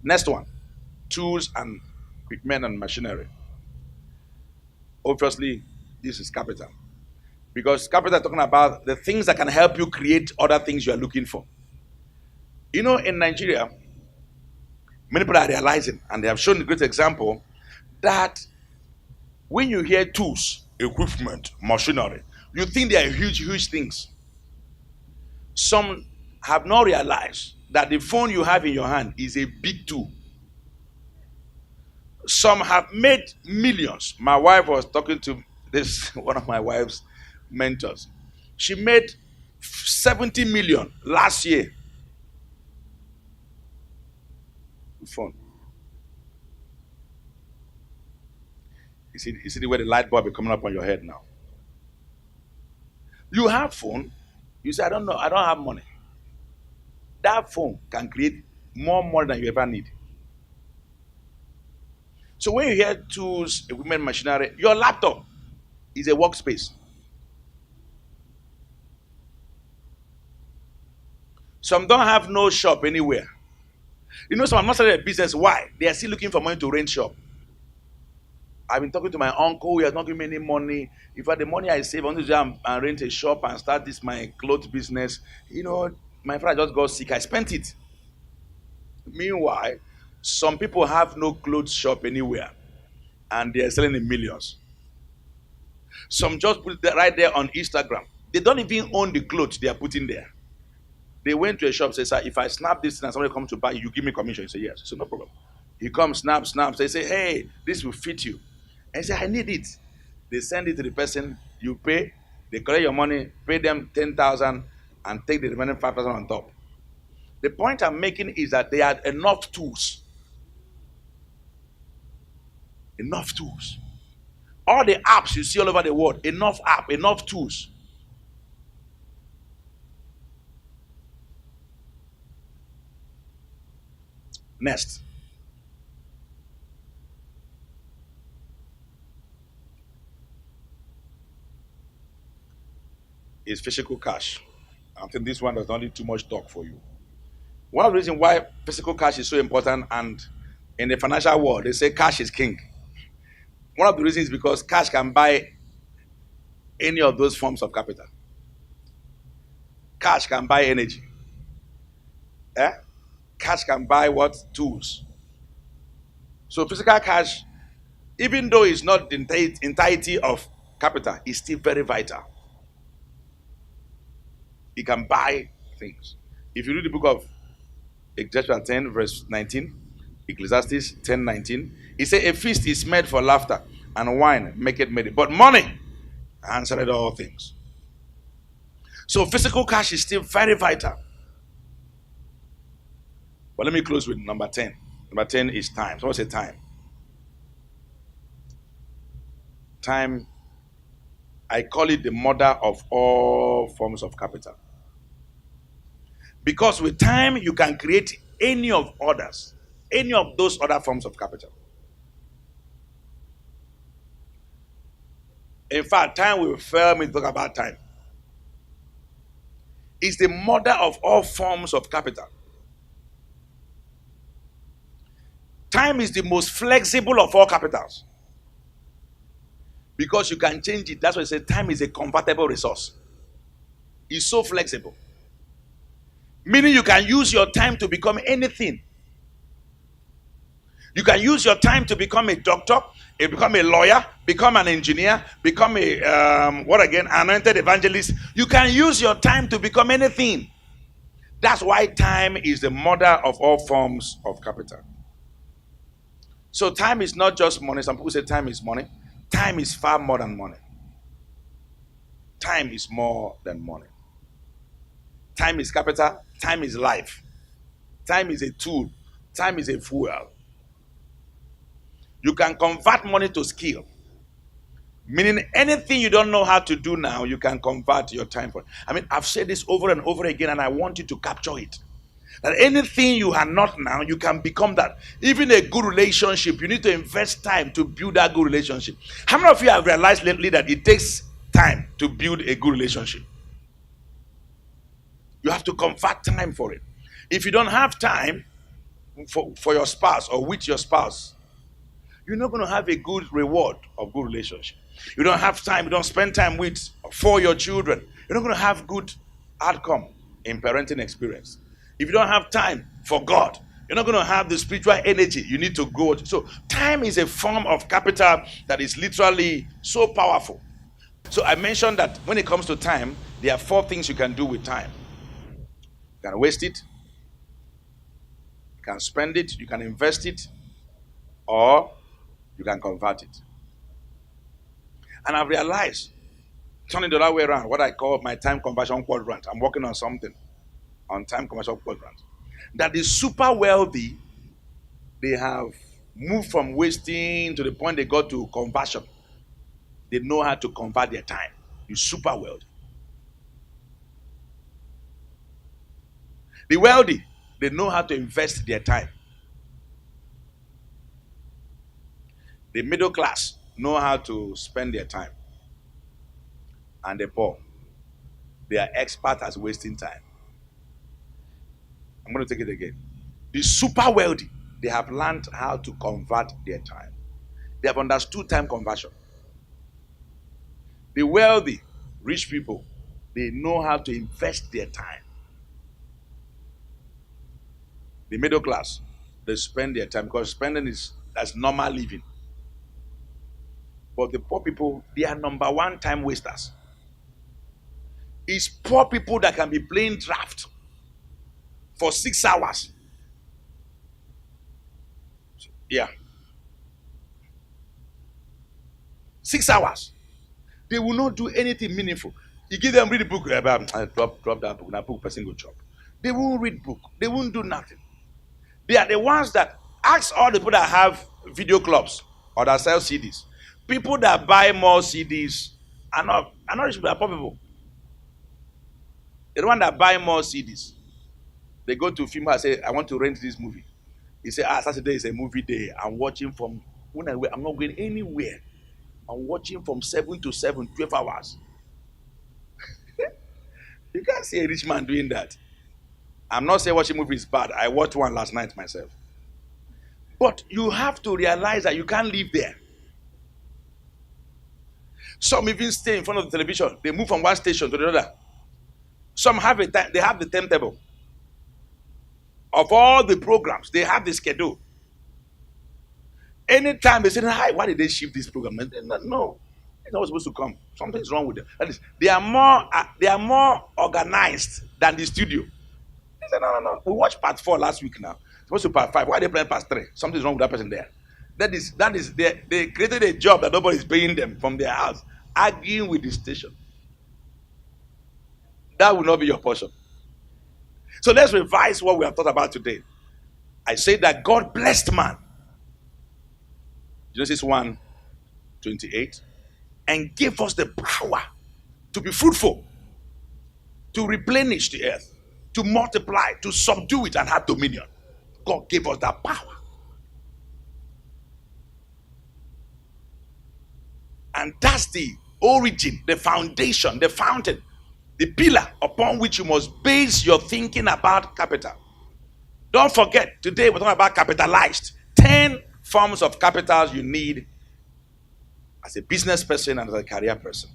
Next one, tools and equipment and machinery. Obviously, this is capital. Because capital is talking about the things that can help you create other things you are looking for. You know, in Nigeria, many people are realizing, and they have shown a great example, that when you hear tools, equipment, machinery, you think they are huge, huge things. Some have not realized that the phone you have in your hand is a big tool. Some have made millions. My wife was talking to this one of my wife's mentors. She made 70 million last year. Phone. You see the way the light bulb is coming up on your head now. You have phone. You say, I don't know, I don't have money. That phone can create more money than you ever need. So when you hear tools, equipment, machinery, your laptop is a workspace. Some don't have no shop anywhere. You know, some have not started a business. Why? They are still looking for money to rent shop. I've been talking to my uncle. He has not given me any money. If I had the money I save, I want to go and rent a shop and start this my clothes business. You know, my father just got sick. I spent it. Meanwhile, some people have no clothes shop anywhere, and they are selling in millions. Some just put it right there on Instagram. They don't even own the clothes they are putting there. They went to a shop, say, sir, if I snap this and somebody comes to buy, you give me commission. You say, yes. So no problem. He comes, snap. They say, hey, this will fit you. And he say, I need it. They send it to the person, you pay, they collect your money, pay them 10,000 and take the remaining 5,000 on top. The point I'm making is that they had enough tools. Enough tools. All the apps you see all over the world, enough app, enough tools. Next. Is physical cash. I think this one does not need too much talk for you. One of the reasons why physical cash is so important, and in the financial world, they say cash is king. One of the reasons is because cash can buy any of those forms of capital. Cash can buy energy. Eh? Cash can buy what? Tools. So physical cash, even though it's not the entirety of capital, is still very vital. It can buy things. If you read the book of Ecclesiastes 10, verse 19, Ecclesiastes 10:19, it says, a feast is made for laughter, and wine make it merry. But money answered all things. So physical cash is still very vital. But let me close with number 10. Number 10 is time. So what's a time? Time, I call it the mother of all forms of capital. Because with time, you can create any of those other forms of capital. In fact, time will fail me to talk about time. It's the mother of all forms of capital. Time is the most flexible of all capitals. Because you can change it. That's why I say time is a convertible resource. It's so flexible. Meaning you can use your time to become anything. You can use your time to become a doctor, become a lawyer, become an engineer, become anointed evangelist. You can use your time to become anything. That's why time is the mother of all forms of capital. So time is not just money. Some people say time is money. Time is far more than money. Time is more than money. Time is capital. Time is life. Time is a tool. Time is a fuel. You can convert money to skill. Meaning anything you don't know how to do now, you can convert your time for. I mean, I've said this over and over again, and I want you to capture it. That anything you are not now, you can become that. Even a good relationship, you need to invest time to build that good relationship. How many of you have realized lately that it takes time to build a good relationship? You have to convert time for it. If you don't have time, for your spouse or with your spouse, you're not going to have a good reward of good relationship. You don't have time, you don't spend time with for your children. You're not going to have good outcome in parenting experience. If you don't have time for God, you're not going to have the spiritual energy you need to go. So time is a form of capital that is literally so powerful. So I mentioned that when it comes to time, there are 4 things you can do with time. You can waste it, you can spend it, you can invest it, or you can convert it. And I've realized, turning the other way around, what I call my time conversion quadrant. I'm working on something on time conversion quadrant. That the super wealthy, they have moved from wasting to the point they got to conversion. They know how to convert their time. The super wealthy. The wealthy, they know how to invest their time. The middle class know how to spend their time. And the poor, they are expert at wasting time. I'm going to take it again. The super wealthy, they have learned how to convert their time. They have understood time conversion. The wealthy, rich people, they know how to invest their time. The middle class, they spend their time because spending that's normal living. But the poor people, they are number 1 time wasters. It's poor people that can be playing draft for 6 hours. Yeah. 6 hours. They will not do anything meaningful. You give them read a book, drop that book, that book person go chop. They won't read book. They won't do nothing. They are the ones that ask all the people that have video clubs or that sell CDs. People that buy more CDs are not rich people, are poor people. They're the one that buy more CDs. They go to film and say, I want to rent this movie. He say, Saturday is a movie day. I'm watching from I'm not going anywhere. I'm watching from 7 to 7, 12 hours. You can't see a rich man doing that. I'm not saying watching movies is bad. I watched one last night myself. But you have to realize that you can't live there. Some even stay in front of the television. They move from one station to the other. Some have they have the timetable of all the programs. They have the schedule. Anytime they say, "Hi, why did they shift this program?" No, it's not supposed to come. Something's wrong with them. That is, they are more organized than the studio. They said, no. We watched part 4 last week now. Supposed to part 5. Why are they playing part 3? Something's wrong with that person there. That is they created a job that nobody is paying them from their house, arguing with the station. That will not be your portion. So let's revise what we have thought about today. I say that God blessed man. Genesis 1:28, and gave us the power to be fruitful, to replenish the earth, to multiply, to subdue it and have dominion. God gave us that power. And that's the origin, the foundation, the fountain, the pillar upon which you must base your thinking about capital. Don't forget, today we're talking about capitalized. 10 forms of capitals you need as a business person and as a career person.